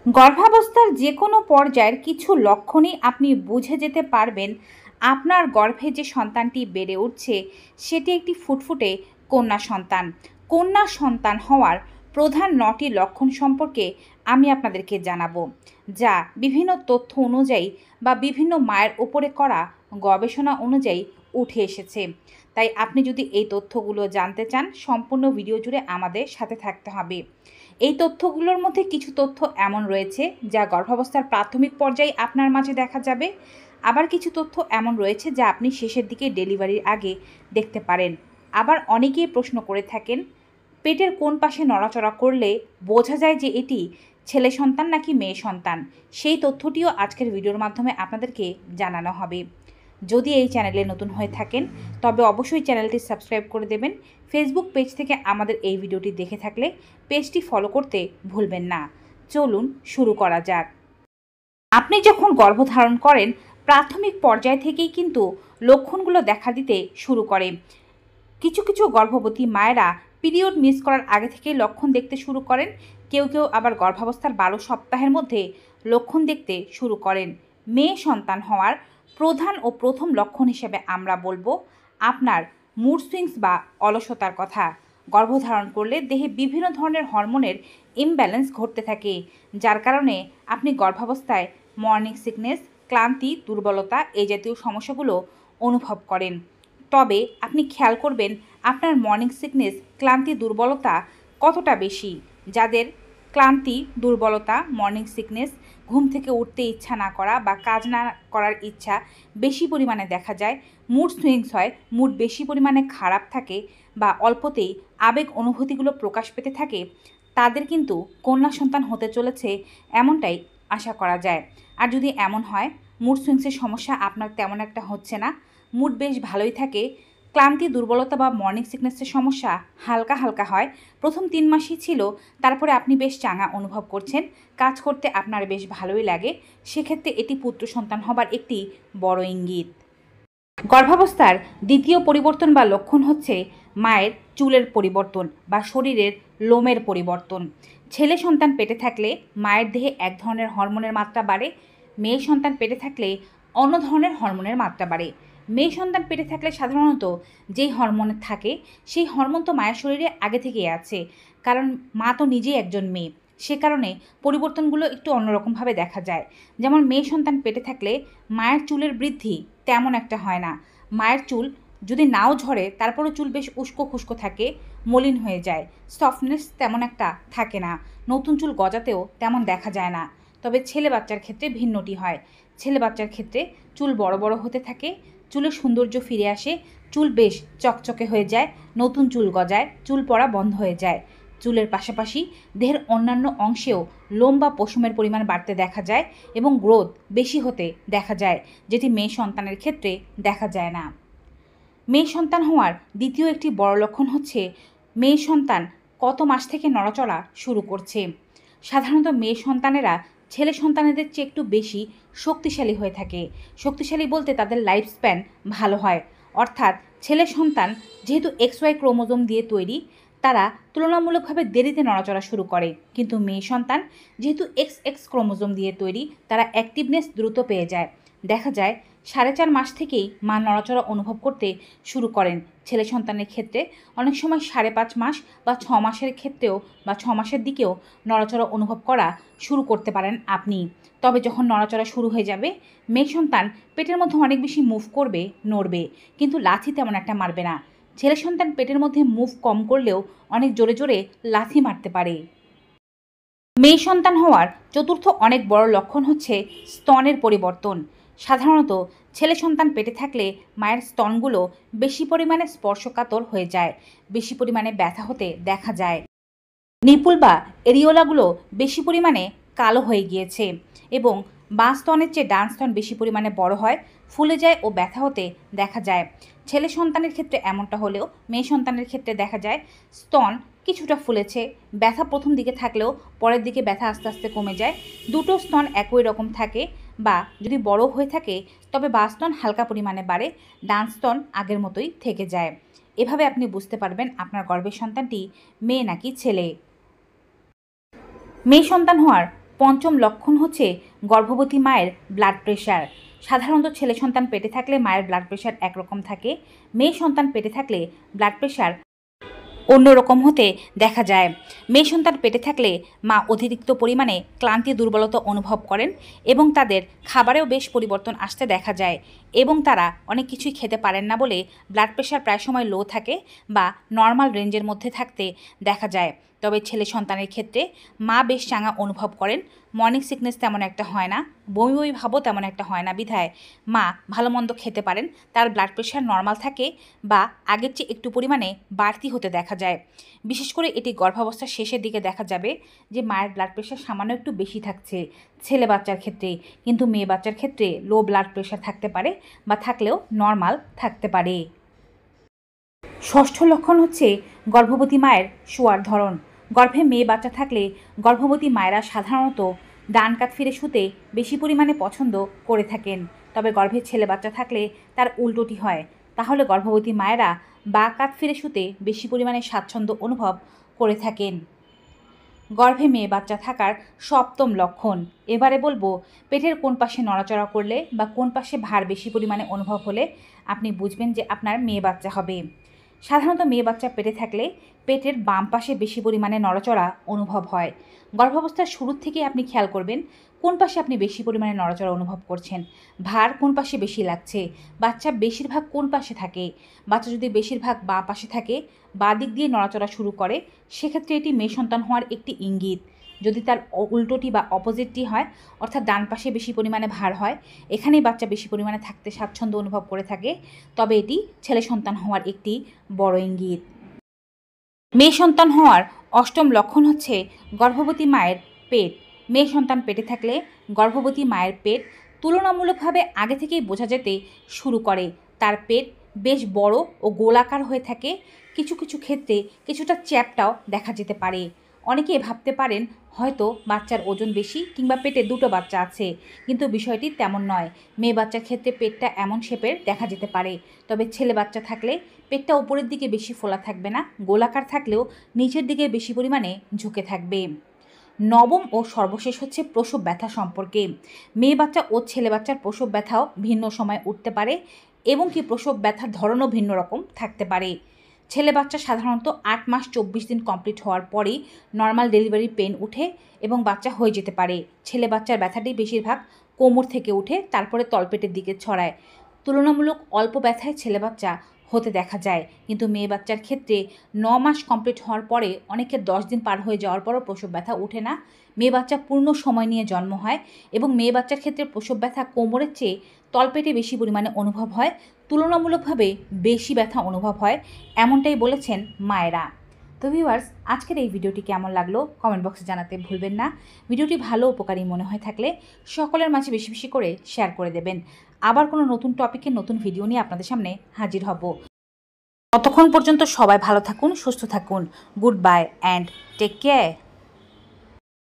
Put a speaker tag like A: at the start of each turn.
A: গর্ভাবস্থার যে কোনো পর্যায়ের কিছু লক্ষণই আপনি বুঝে যেতে পারবেন আপনার গর্ভে যে সন্তানটি বেড়ে উঠছে সেটি একটি ফুটফুটে কন্যা সন্তান। কন্যা সন্তান হওয়ার প্রধান ৯টি লক্ষণ সম্পর্কে আমি আপনাদেরকে জানাবো, যা বিভিন্ন তথ্য অনুযায়ী বা বিভিন্ন মায়ের ওপরে করা গবেষণা অনুযায়ী উঠে এসেছে। তাই আপনি যদি এই তথ্যগুলো জানতে চান, সম্পূর্ণ ভিডিও জুড়ে আমাদের সাথে থাকতে হবে। এই তথ্যগুলোর মধ্যে কিছু তথ্য এমন রয়েছে যা গর্ভাবস্থার প্রাথমিক পর্যায়ে আপনার মাঝে দেখা যাবে, আবার কিছু তথ্য এমন রয়েছে যা আপনি শেষের দিকে ডেলিভারির আগে দেখতে পারেন। আবার অনেকেই প্রশ্ন করে থাকেন, পেটের কোন পাশে নড়াচড়া করলে বোঝা যায় যে এটি ছেলে সন্তান নাকি মেয়ে সন্তান। সেই তথ্যটিও আজকের ভিডিওর মাধ্যমে আপনাদেরকে জানানো হবে। যদি এই চ্যানেলে নতুন হয়ে থাকেন তবে অবশ্যই চ্যানেলটি সাবস্ক্রাইব করে দেবেন। ফেসবুক পেজ থেকে আমাদের এই ভিডিওটি দেখে থাকলে পেজটি ফলো করতে ভুলবেন না। চলুন শুরু করা যাক। আপনি যখন গর্ভধারণ করেন প্রাথমিক পর্যায় থেকেই কিন্তু লক্ষণগুলো দেখা দিতে শুরু করে। কিছু কিছু গর্ভবতী মায়েরা পিরিয়ড মিস করার আগে থেকেই লক্ষণ দেখতে শুরু করেন, কেউ কেউ আবার গর্ভাবস্থার ১২ সপ্তাহের মধ্যে লক্ষণ দেখতে শুরু করেন। মেয়ে সন্তান হওয়ার প্রধান ও প্রথম লক্ষণ হিসেবে আমরা বলবো আপনার মুড সুইংস বা অলসতার কথা। গর্ভধারণ করলে দেহে বিভিন্ন ধরনের হরমোনের ইমব্যালেন্স ঘটতে থাকে, যার কারণে আপনি গর্ভাবস্থায় মর্নিং সিকনেস, ক্লান্তি, দুর্বলতা এই জাতীয় সমস্যাগুলো অনুভব করেন। তবে আপনি খেয়াল করবেন আপনার মর্নিং সিকনেস, ক্লান্তি, দুর্বলতা কতটা বেশি। যাদের ক্লান্তি, দুর্বলতা, মর্নিং সিকনেস, ঘুম থেকে উঠতে ইচ্ছা না করা বা কাজ না করার ইচ্ছা বেশি পরিমাণে দেখা যায়, মুড সুইংস হয়, মুড বেশি পরিমাণে খারাপ থাকে বা অল্পতেই আবেগ অনুভূতিগুলো প্রকাশ পেতে থাকে, তাদের কিন্তু কন্যা সন্তান হতে চলেছে এমনটাই আশা করা যায়। আর যদি এমন হয় মুড সুইংসের সমস্যা আপনার তেমন একটা হচ্ছে না, মুড বেশ ভালোই থাকে, ক্লান্তি, দুর্বলতা বা মর্নিং সিকনেসের সমস্যা হালকা হালকা হয়, প্রথম ৩ মাসই ছিল, তারপরে আপনি বেশ চাঙা অনুভব করছেন, কাজ করতে আপনার বেশ ভালোই লাগে, সেক্ষেত্রে এটি পুত্র সন্তান হবার একটি বড় ইঙ্গিত। গর্ভাবস্থার দ্বিতীয় পরিবর্তন বা লক্ষণ হচ্ছে মায়ের চুলের পরিবর্তন বা শরীরের লোমের পরিবর্তন। ছেলে সন্তান পেটে থাকলে মায়ের দেহে এক ধরনের হরমোনের মাত্রা বাড়ে, মেয়ে সন্তান পেটে থাকলে অন্য ধরনের হরমোনের মাত্রা বাড়ে। মেয়ে সন্তান পেটে থাকলে সাধারণত যেই হরমোন থাকে সেই হরমোন তো মায়ের শরীরে আগে থেকেই আছে, কারণ মা তো নিজেই একজন মেয়ে, সে কারণে পরিবর্তনগুলো একটু অন্যরকমভাবে দেখা যায়। যেমন মেয়ে সন্তান পেটে থাকলে মায়ের চুলের বৃদ্ধি তেমন একটা হয় না, মায়ের চুল যদি নাও ঝরে তারপরও চুল বেশ উস্কো খুস্কো থাকে, মলিন হয়ে যায়, সফটনেস তেমন একটা থাকে না, নতুন চুল গজাতেও তেমন দেখা যায় না। তবে ছেলে বাচ্চার ক্ষেত্রে ভিন্নটি হয়। ছেলে বাচ্চার ক্ষেত্রে চুল বড় বড় হতে থাকে, চুলের সৌন্দর্য ফিরে আসে, চুল বেশ চকচকে হয়ে যায়, নতুন চুল গজায়, চুল পড়া বন্ধ হয়ে যায়। চুলের পাশাপাশি দেহের অন্যান্য অংশেও লোম বা পশমের পরিমাণ বাড়তে দেখা যায় এবং গ্রোথ বেশি হতে দেখা যায়, যেটি মেয়ে সন্তানের ক্ষেত্রে দেখা যায় না। মেয়ে সন্তান হওয়ার দ্বিতীয় একটি বড় লক্ষণ হচ্ছে মেয়ে সন্তান কত মাস থেকে নড়াচড়া শুরু করছে। সাধারণত মেয়ে সন্তানেরা ছেলে সন্তানেদের চেয়ে একটু বেশি শক্তিশালী হয়ে থাকে। শক্তিশালী বলতে তাদের লাইফ স্প্যান ভালো হয়, অর্থাৎ ছেলে সন্তান যেহেতু XY ক্রোমোজোম দিয়ে তৈরি, তারা তুলনামূলকভাবে দেরিতে নড়াচড়া শুরু করে, কিন্তু মেয়ে সন্তান যেহেতু XX ক্রোমোজোম দিয়ে তৈরি, তারা অ্যাক্টিভনেস দ্রুত পেয়ে যায়। দেখা যায় 4.5 মাস থেকেই মা নড়াচড়া অনুভব করতে শুরু করেন। ছেলে সন্তানের ক্ষেত্রে অনেক সময় 5.5 মাস বা 6 মাসের ক্ষেত্রেও বা 6 মাসের দিকেও নড়াচড়া অনুভব করা শুরু করতে পারেন আপনি। তবে যখন নড়াচড়া শুরু হয়ে যাবে, মেয়ে সন্তান পেটের মধ্যে অনেক বেশি মুভ করবে, নড়বে, কিন্তু লাথি তেমন একটা মারবে না। ছেলে সন্তান পেটের মধ্যে মুভ কম করলেও অনেক জোরে জোরে লাথি মারতে পারে। মেয়ে সন্তান হওয়ার চতুর্থ অনেক বড় লক্ষণ হচ্ছে স্তনের পরিবর্তন। সাধারণত ছেলে সন্তান পেটে থাকলে মায়ের স্তনগুলো বেশি পরিমাণে স্পর্শকাতর হয়ে যায়, বেশি পরিমাণে ব্যথা হতে দেখা যায়, নিপুল বা এরিওলাগুলো বেশি পরিমাণে কালো হয়ে গিয়েছে এবং বাঁ স্তনের চেয়ে ডান স্তন বেশি পরিমাণে বড় হয়, ফুলে যায় ও ব্যথা হতে দেখা যায়। ছেলে সন্তানের ক্ষেত্রে এমনটা হলেও মেয়ে সন্তানের ক্ষেত্রে দেখা যায় স্তন কিছুটা ফুলেছে, ব্যথা প্রথম দিকে থাকলেও পরের দিকে ব্যথা আস্তে আস্তে কমে যায়, দুটো স্তন একই রকম থাকে, বা যদি বড় হয়ে থাকে তবে বাঁ স্তন হালকা পরিমাণে বাড়ে, ডান স্তন আগের মতোই থেকে যায়। এভাবে আপনি বুঝতে পারবেন আপনার গর্ভের সন্তানটি মেয়ে নাকি ছেলে। মেয়ে সন্তান হওয়ার পঞ্চম লক্ষণ হচ্ছে গর্ভবতী মায়ের ব্লাড প্রেশার। সাধারণত ছেলে সন্তান পেটে থাকলে মায়ের ব্লাড প্রেশার একরকম থাকে, মেয়ে সন্তান পেটে থাকলে ব্লাড প্রেশার অন্যরকম হতে দেখা যায়। মেয়ে সন্তান পেটে থাকলে মা অতিরিক্ত পরিমাণে ক্লান্তি দুর্বলতা অনুভব করেন এবং তাদের খাবারেও বেশ পরিবর্তন আসতে দেখা যায় এবং তারা অনেক কিছুই খেতে পারেন না বলে ব্লাড প্রেশার প্রায় সময় লো থাকে বা নর্মাল রেঞ্জের মধ্যে থাকতে দেখা যায়। তবে ছেলে সন্তানের ক্ষেত্রে মা বেশ চাঙা অনুভব করেন, মর্নিং সিকনেস তেমন একটা হয় না, বমি বমি ভাবও তেমন একটা হয় না বিধায় মা ভালো মন্দ খেতে পারেন, তার ব্লাড প্রেশার নর্মাল থাকে বা আগের চেয়ে একটু পরিমাণে বাড়তি হতে দেখা যায়। বিশেষ করে এটি গর্ভাবস্থার শেষের দিকে দেখা যাবে যে মায়ের ব্লাড প্রেশার সামান্য একটু বেশি থাকছে ছেলে বাচ্চার ক্ষেত্রে, কিন্তু মেয়ে বাচ্চার ক্ষেত্রে লো ব্লাড প্রেশার থাকতে পারে বা থাকলেও নর্মাল থাকতে পারে। ষষ্ঠ লক্ষণ হচ্ছে গর্ভবতী মায়ের শোয়ার ধরন। গর্ভে মেয়ে বাচ্চা থাকলে গর্ভবতী মায়েরা সাধারণত ডান কাত ফিরে শুতে বেশি পরিমাণে পছন্দ করে থাকেন, তবে গর্ভে ছেলে বাচ্চা থাকলে তার উল্টোটি হয়। তাহলে গর্ভবতী মায়েরা বাঁ কাত ফিরে শুতে বেশি পরিমাণে স্বাচ্ছন্দ্য অনুভব করে থাকেন। গর্ভে মেয়ে বাচ্চা থাকার সপ্তম লক্ষণ। এবারে বলবো পেটের কোন পাশে নড়াচড়া করলে বা কোন পাশে ভার বেশি পরিমাণে অনুভব হলে আপনি বুঝবেন যে আপনার মেয়ে বাচ্চা হবে। সাধারণত মেয়ে বাচ্চা পেটে থাকলে পেটের বাম পাশে বেশি পরিমাণে নড়াচড়া অনুভব হয়। গর্ভাবস্থার শুরুর থেকে আপনি খেয়াল করবেন কোন পাশে আপনি বেশি পরিমাণে নড়াচড়া অনুভব করছেন, ভার কোন পাশে বেশি লাগছে, বাচ্চা বেশিরভাগ কোন পাশে থাকে। বাচ্চা যদি বেশিরভাগ বাঁ পাশে থাকে, বাঁ দিক দিয়ে নড়াচড়া শুরু করে, সেক্ষেত্রে এটি মেয়ে সন্তান হওয়ার একটি ইঙ্গিত। যদি তার উল্টোটি বা অপোজিটটি হয়, অর্থাৎ ডান পাশে বেশি পরিমাণে ভার হয়, এখানেই বাচ্চা বেশি পরিমাণে থাকতে স্বাচ্ছন্দ্য অনুভব করে থাকে, তবে এটি ছেলে সন্তান হওয়ার একটি বড় ইঙ্গিত। মেয়ে সন্তান হওয়ার অষ্টম লক্ষণ হচ্ছে গর্ভবতী মায়ের পেট। মেয়ে সন্তান পেটে থাকলে গর্ভবতী মায়ের পেট তুলনামূলকভাবে আগে থেকেই বোঝা যেতে শুরু করে। তার পেট বেশ বড় ও গোলাকার হয়ে থাকে, কিছু কিছু ক্ষেত্রে কিছুটা চ্যাপটাও দেখা যেতে পারে। অনেকে ভাবতে পারেন হয়তো বাচ্চার ওজন বেশি কিংবা পেটে দুটো বাচ্চা আছে, কিন্তু বিষয়টি তেমন নয়। মেয়ে বাচ্চার ক্ষেত্রে পেটটা এমন শেপের দেখা যেতে পারে, তবে ছেলে বাচ্চা থাকলে পেটটা উপরের দিকে বেশি ফোলা থাকবে না, গোলাকার থাকলেও নিচের দিকে বেশি পরিমাণে ঝুঁকে থাকবে। নবম ও সর্বশেষ হচ্ছে প্রসব ব্যথা সম্পর্কে। মেয়ে বাচ্চা ও ছেলে বাচ্চার প্রসব ব্যথাও ভিন্ন সময় উঠতে পারে এবং কি প্রসব ব্যথার ধরনও ভিন্ন রকম থাকতে পারে। ছেলে বাচ্চা সাধারণত 8 মাস 24 দিন কমপ্লিট হওয়ার পরেই নর্মাল ডেলিভারি পেন উঠে এবং বাচ্চা হয়ে যেতে পারে। ছেলে বাচ্চার ব্যথাটি বেশিরভাগ কোমর থেকে উঠে তারপরে তলপেটের দিকে ছড়ায়। তুলনামূলক অল্প ব্যথায় ছেলে বাচ্চা হতে দেখা যায়, কিন্তু মেয়ে বাচ্চার ক্ষেত্রে 9 মাস কমপ্লিট হওয়ার পরে অনেকের 10 দিন পার হয়ে যাওয়ার পরও প্রসব ব্যথা ওঠে না। মেয়ে বাচ্চা পূর্ণ সময় নিয়ে জন্ম হয় এবং মেয়ে বাচ্চার ক্ষেত্রে প্রসব ব্যথা কোমরের চেয়ে তলপেটে বেশি পরিমাণে অনুভব হয়, তুলনামূলকভাবে বেশি ব্যথা অনুভব হয়, এমনটাই বলেছেন মায়েরা। তো ভিউয়ার্স, আজকের এই ভিডিওটি কেমন লাগলো কমেন্ট বক্সে জানাতে ভুলবেন না। ভিডিওটি ভালো উপকারী মনে হয়ে থাকলে সকলের মাঝে বেশি বেশি করে শেয়ার করে দেবেন। আবার কোনো নতুন টপিকের নতুন ভিডিও নিয়ে আপনাদের সামনে হাজির হব। ততক্ষণ পর্যন্ত সবাই ভালো থাকুন, সুস্থ থাকুন। Good bye and take care.